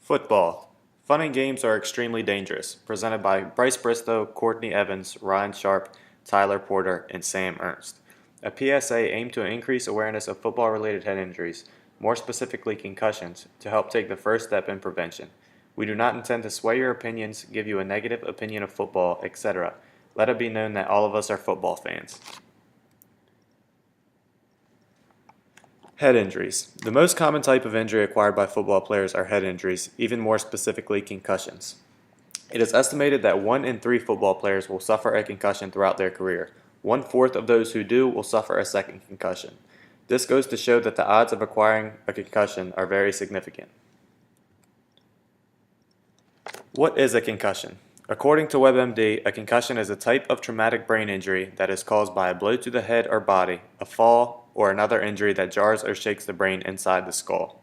Football. Fun and games are extremely dangerous. Presented by Bryce Bristow, Courtney Evans, Ryan Sharp, Tyler Porter, and Sam Ernst. A PSA aimed to increase awareness of football-related head injuries, more specifically concussions, to help take the first step in prevention. We do not intend to sway your opinions, give you a negative opinion of football, etc. Let it be known that all of us are football fans. Head injuries. The most common type of injury acquired by football players are head injuries, even more specifically concussions. It is estimated that 1 in 3 football players will suffer a concussion throughout their career. 1/4 of those who do will suffer a second concussion. This goes to show that the odds of acquiring a concussion are very significant. What is a concussion? According to WebMD, a concussion is a type of traumatic brain injury that is caused by a blow to the head or body, a fall, or another injury that jars or shakes the brain inside the skull.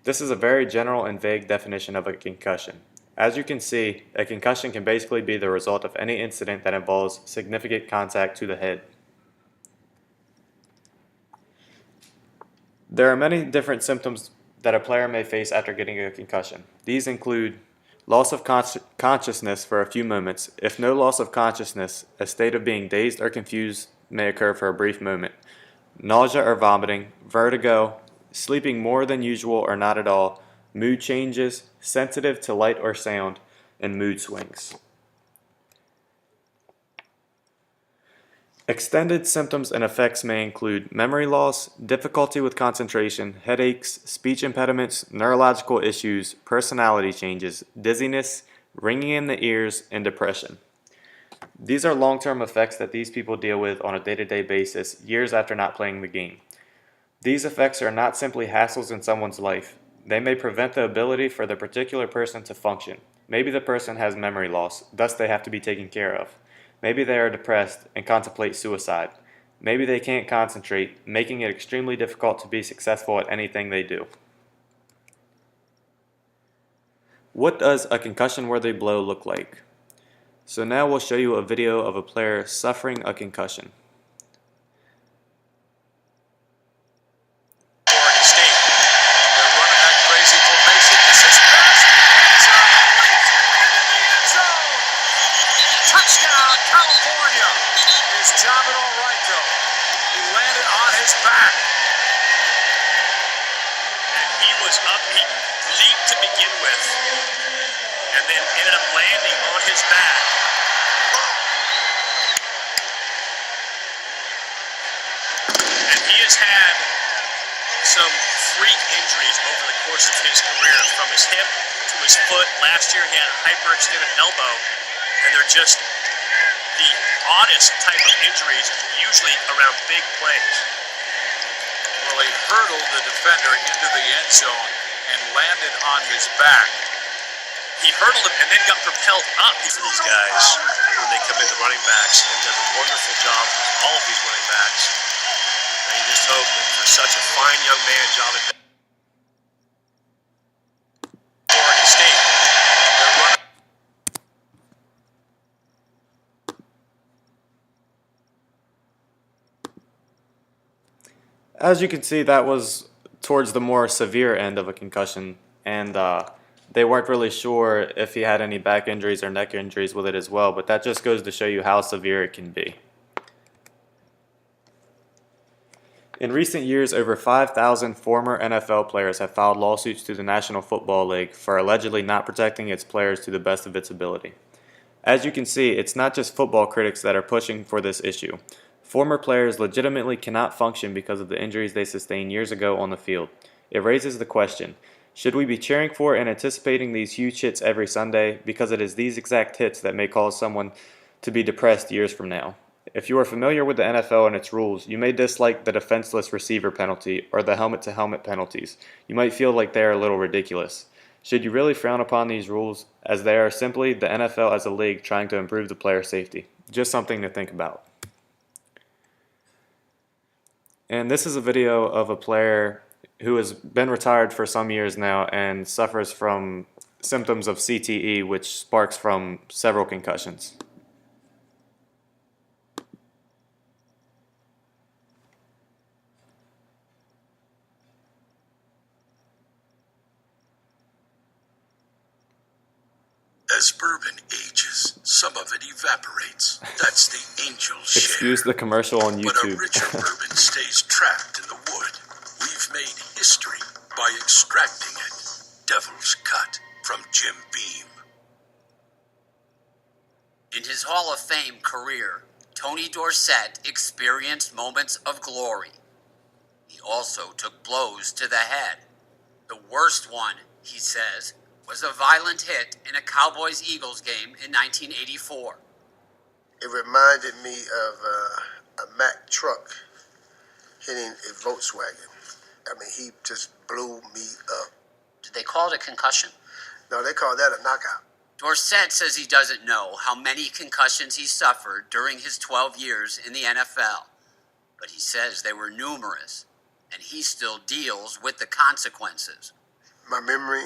This is a very general and vague definition of a concussion. As you can see, a concussion can basically be the result of any incident that involves significant contact to the head. There are many different symptoms that a player may face after getting a concussion. These include loss of consciousness for a few moments. If no loss of consciousness, a state of being dazed or confused may occur for a brief moment. Nausea or vomiting, vertigo, sleeping more than usual or not at all, mood changes, sensitive to light or sound, and mood swings. Extended symptoms and effects may include memory loss, difficulty with concentration, headaches, speech impediments, neurological issues, personality changes, dizziness, ringing in the ears, and depression. These are long-term effects that these people deal with on a day-to-day basis, years after not playing the game. These effects are not simply hassles in someone's life. They may prevent the ability for the particular person to function. Maybe the person has memory loss, thus they have to be taken care of. Maybe they are depressed and contemplate suicide. Maybe they can't concentrate, making it extremely difficult to be successful at anything they do. What does a concussion-worthy blow look like? So now we'll show you a video of a player suffering a concussion. Oregon State. They're running that crazy formation. This is fast. It's out right into the end zone. Touchdown, California. His job it all right, though. He landed on his back. And he was up. He leaped to begin with, and then ended up landing on his back. And he has had some freak injuries over the course of his career, from his hip to his foot. Last year he had a hyperextended elbow, and they're just the oddest type of injuries, usually around big plays. Well, he hurdled the defender into the end zone and landed on his back. He hurdled him and then got propelled up for these guys when they come into running backs, and does a wonderful job with all of these running backs. And you just hope that for such a fine young man, Jonathan. Oregon State. They're running. As you can see, that was towards the more severe end of a concussion, and they weren't really sure if he had any back injuries or neck injuries with it as well, but that just goes to show you how severe it can be. In recent years, over 5,000 former NFL players have filed lawsuits to the National Football League for allegedly not protecting its players to the best of its ability. As you can see, it's not just football critics that are pushing for this issue. Former players legitimately cannot function because of the injuries they sustained years ago on the field. It raises the question, should we be cheering for and anticipating these huge hits every Sunday, because it is these exact hits that may cause someone to be depressed years from now? If you are familiar with the NFL and its rules, you may dislike the defenseless receiver penalty or the helmet-to-helmet penalties. You might feel like they are a little ridiculous. Should you really frown upon these rules, as they are simply the NFL as a league trying to improve the player safety? Just something to think about. And this is a video of a player who has been retired for some years now and suffers from symptoms of CTE, which sparks from several concussions. As bourbon ages, some of it evaporates. That's the angel's share. Excuse the commercial on But a YouTube. richer bourbon stays trapped in the wood. We've made history by extracting it. Devil's Cut from Jim Beam. In his Hall of Fame career, Tony Dorsett experienced moments of glory. He also took blows to the head. The worst one, he says, was a violent hit in a Cowboys-Eagles game in 1984. It reminded me of a Mack truck hitting a Volkswagen. I mean, he just blew me up. Did they call it a concussion? No, they call that a knockout. Dorsett says he doesn't know how many concussions he suffered during his 12 years in the NFL, but he says they were numerous, and he still deals with the consequences. My memory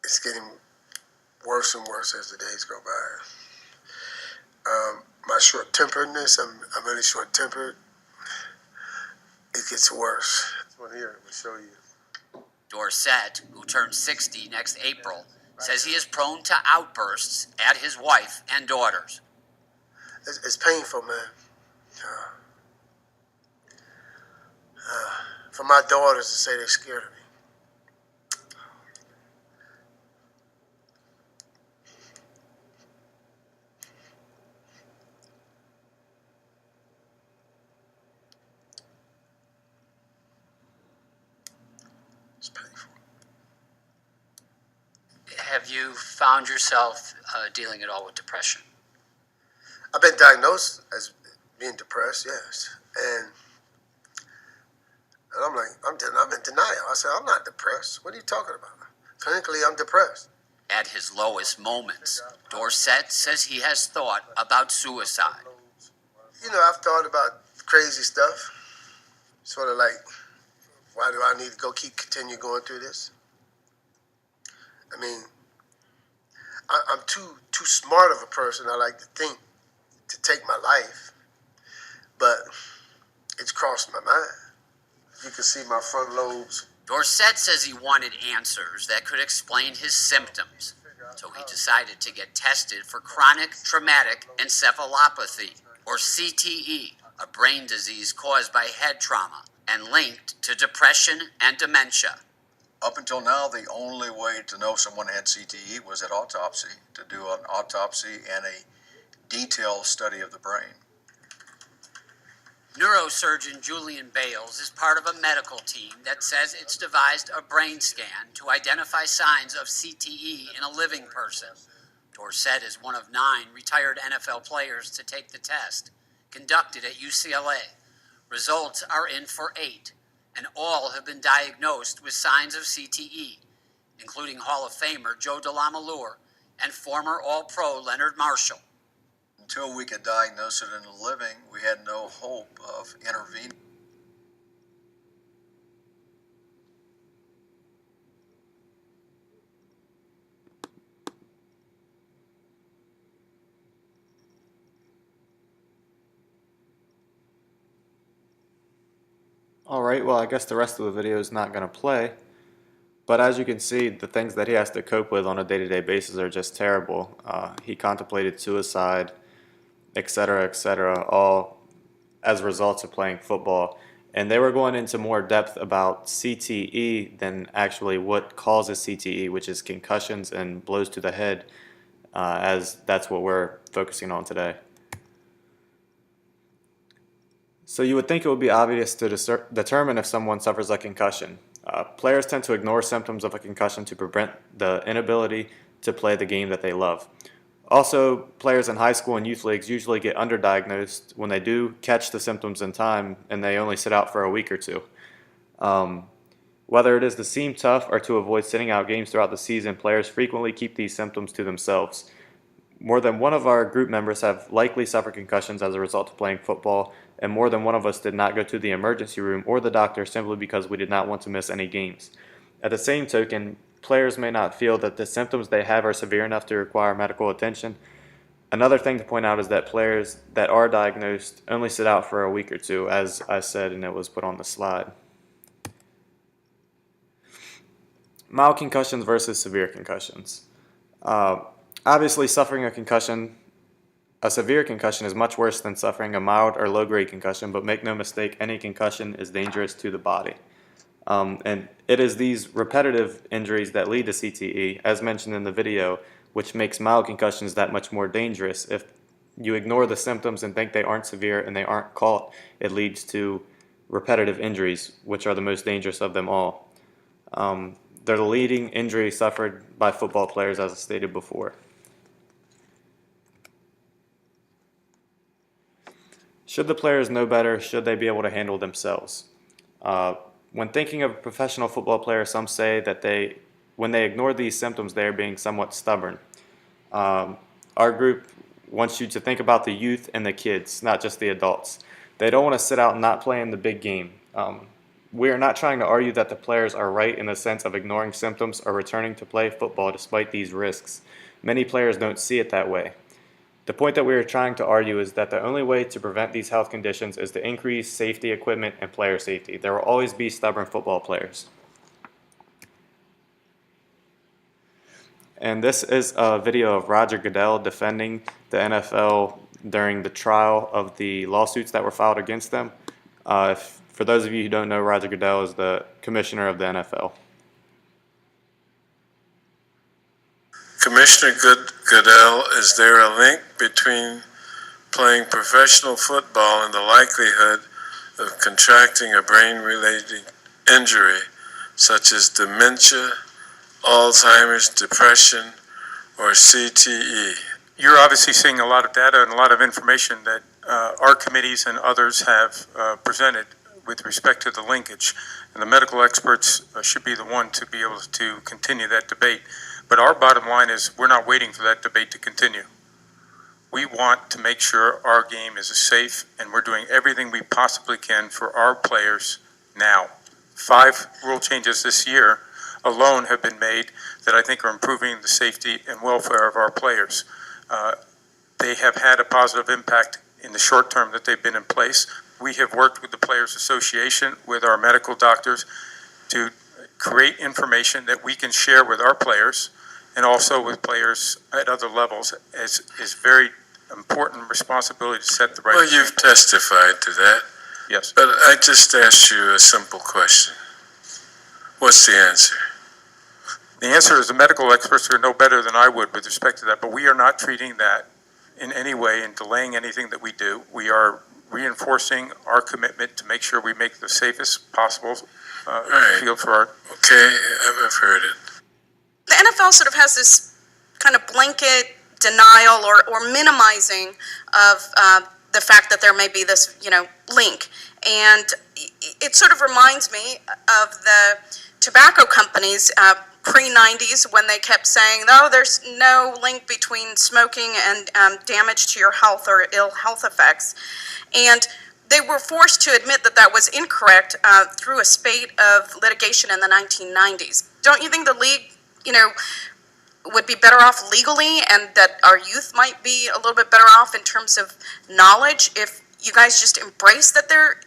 is getting worse and worse as the days go by. My short-temperedness, I'm really short-tempered. It gets worse. This one here will show you. Dorsett, who turns 60 next April, says he is prone to outbursts at his wife and daughters. It's painful, man. For my daughters to say they're scared of me. It's painful. Have you found yourself dealing at all with depression? I've been diagnosed as being depressed, yes. And I'm like, I'm in denial. I said, I'm not depressed. What are you talking about? Clinically, I'm depressed. At his lowest moments, Dorsett says he has thought about suicide. You know, I've thought about crazy stuff. Sort of like, why do I need to continue going through this? I mean, I'm too smart of a person, I like to think, to take my life. But it's crossed my mind. You can see my front lobes. Dorsett says he wanted answers that could explain his symptoms, so he decided to get tested for chronic traumatic encephalopathy, or CTE, a brain disease caused by head trauma and linked to depression and dementia. Up until now, the only way to know someone had CTE was at autopsy, to do an autopsy and a detailed study of the brain. Neurosurgeon Julian Bales is part of a medical team that says it's devised a brain scan to identify signs of CTE in a living person. Dorsett is one of 9 retired NFL players to take the test, conducted at UCLA. Results are in for 8, and all have been diagnosed with signs of CTE, including Hall of Famer Joe DeLamielleure and former All-Pro Leonard Marshall. Until we could diagnose it in the living, we had no hope of intervening. Alright, well I guess the rest of the video is not going to play. But as you can see, the things that he has to cope with on a day-to-day basis are just terrible. He contemplated suicide, etc., all as results of playing football. And they were going into more depth about CTE than actually what causes CTE, which is concussions and blows to the head, as that's what we're focusing on today. So you would think it would be obvious to determine if someone suffers a concussion. Players tend to ignore symptoms of a concussion to prevent the inability to play the game that they love. Also, players in high school and youth leagues usually get underdiagnosed when they do catch the symptoms in time and they only sit out for a week or two. Whether it is to seem tough or to avoid sitting out games throughout the season, players frequently keep these symptoms to themselves. More than one of our group members have likely suffered concussions as a result of playing football, and more than one of us did not go to the emergency room or the doctor simply because we did not want to miss any games. At the same token, players may not feel that the symptoms they have are severe enough to require medical attention. Another thing to point out is that players that are diagnosed only sit out for a week or two, as I said, and it was put on the slide. Mild concussions versus severe concussions. Uh, Obviously, suffering a severe concussion is much worse than suffering a mild or low-grade concussion, but make no mistake, any concussion is dangerous to the body. And it is these repetitive injuries that lead to CTE, as mentioned in the video, which makes mild concussions that much more dangerous. If you ignore the symptoms and think they aren't severe and they aren't caught, it leads to repetitive injuries, which are the most dangerous of them all. They're the leading injury suffered by football players, as I stated before. Should the players know better? Should they be able to handle themselves? When thinking of a professional football player, some say that when they ignore these symptoms, they are being somewhat stubborn. Our group wants you to think about the youth and the kids, not just the adults. They don't want to sit out and not play in the big game. We are not trying to argue that the players are right in the sense of ignoring symptoms or returning to play football despite these risks. Many players don't see it that way. The point that we are trying to argue is that the only way to prevent these health conditions is to increase safety equipment and player safety. There will always be stubborn football players. And this is a video of Roger Goodell defending the NFL during the trial of the lawsuits that were filed against them. For those of you who don't know, Roger Goodell is the commissioner of the NFL. Commissioner Goodell, is there a link between playing professional football and the likelihood of contracting a brain-related injury such as dementia, Alzheimer's, depression, or CTE? You're obviously seeing a lot of data and a lot of information that our committees and others have presented with respect to the linkage. And the medical experts should be the one to be able to continue that debate. But our bottom line is we're not waiting for that debate to continue. We want to make sure our game is safe, and we're doing everything we possibly can for our players now. 5 rule changes this year alone have been made that I think are improving the safety and welfare of our players. They have had a positive impact in the short term that they've been in place. We have worked with the Players Association, with our medical doctors, to create information that we can share with our players and also with players at other levels as is very important responsibility to set the right. Well, you've testified to that. Yes. But I just asked you a simple question. What's the answer? The answer is the medical experts are no better than I would with respect to that, but we are not treating that in any way and delaying anything that we do. We are reinforcing our commitment to make sure we make the safest possible field for our. Okay, I've heard it. The NFL sort of has this kind of blanket denial or minimizing of the fact that there may be this, link. And it sort of reminds me of the tobacco companies pre-90s when they kept saying, oh, there's no link between smoking and damage to your health or ill health effects. And they were forced to admit that that was incorrect through a spate of litigation in the 1990s. Don't you think the league, would be better off legally, and that our youth might be a little bit better off in terms of knowledge if you guys just embrace that there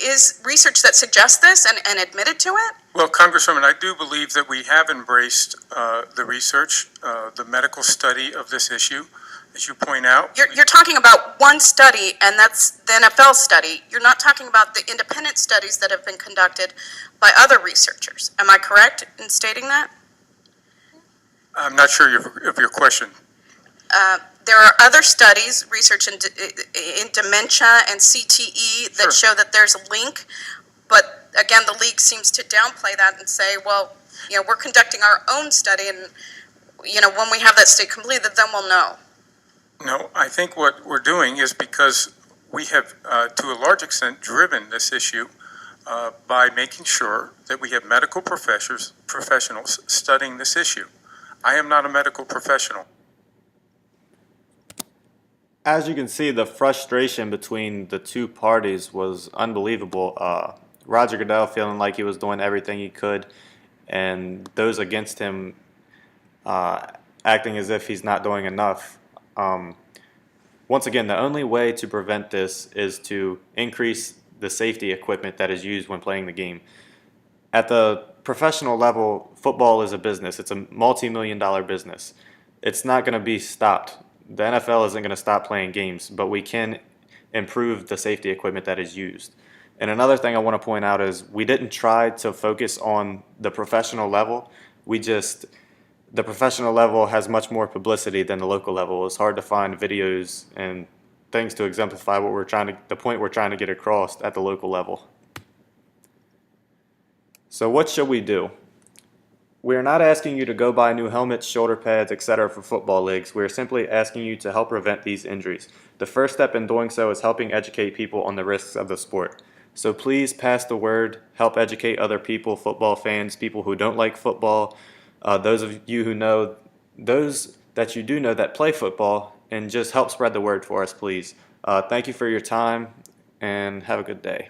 is research that suggests this and admitted to it? Well, Congresswoman, I do believe that we have embraced the research, the medical study of this issue, as you point out. You're talking about one study, and that's the NFL study. You're not talking about the independent studies that have been conducted by other researchers. Am I correct in stating that? I'm not sure of your question. There are other studies, research in dementia and CTE that show that there's a link, but again, the league seems to downplay that and say, well, we're conducting our own study, and when we have that study completed, then we'll know. No, I think what we're doing is because we have, to a large extent, driven this issue by making sure that we have medical professionals studying this issue. I am not a medical professional. As you can see, the frustration between the two parties was unbelievable. Roger Goodell feeling like he was doing everything he could, and those against him acting as if he's not doing enough. Once again, the only way to prevent this is to increase the safety equipment that is used when playing the game. At the professional level, football is a business. It's a multi-million-dollar business. It's not going to be stopped. The NFL isn't going to stop playing games, but we can improve the safety equipment that is used. And another thing I want to point out is we didn't try to focus on the professional level. The professional level has much more publicity than the local level. It's hard to find videos and things to exemplify the point we're trying to get across at the local level. So what should we do? We are not asking you to go buy new helmets, shoulder pads, etc. for football leagues. We are simply asking you to help prevent these injuries. The first step in doing so is helping educate people on the risks of the sport. So please pass the word, help educate other people, football fans, people who don't like football, those of you who know, those that you do know that play football, and just help spread the word for us, please. Thank you for your time, and have a good day.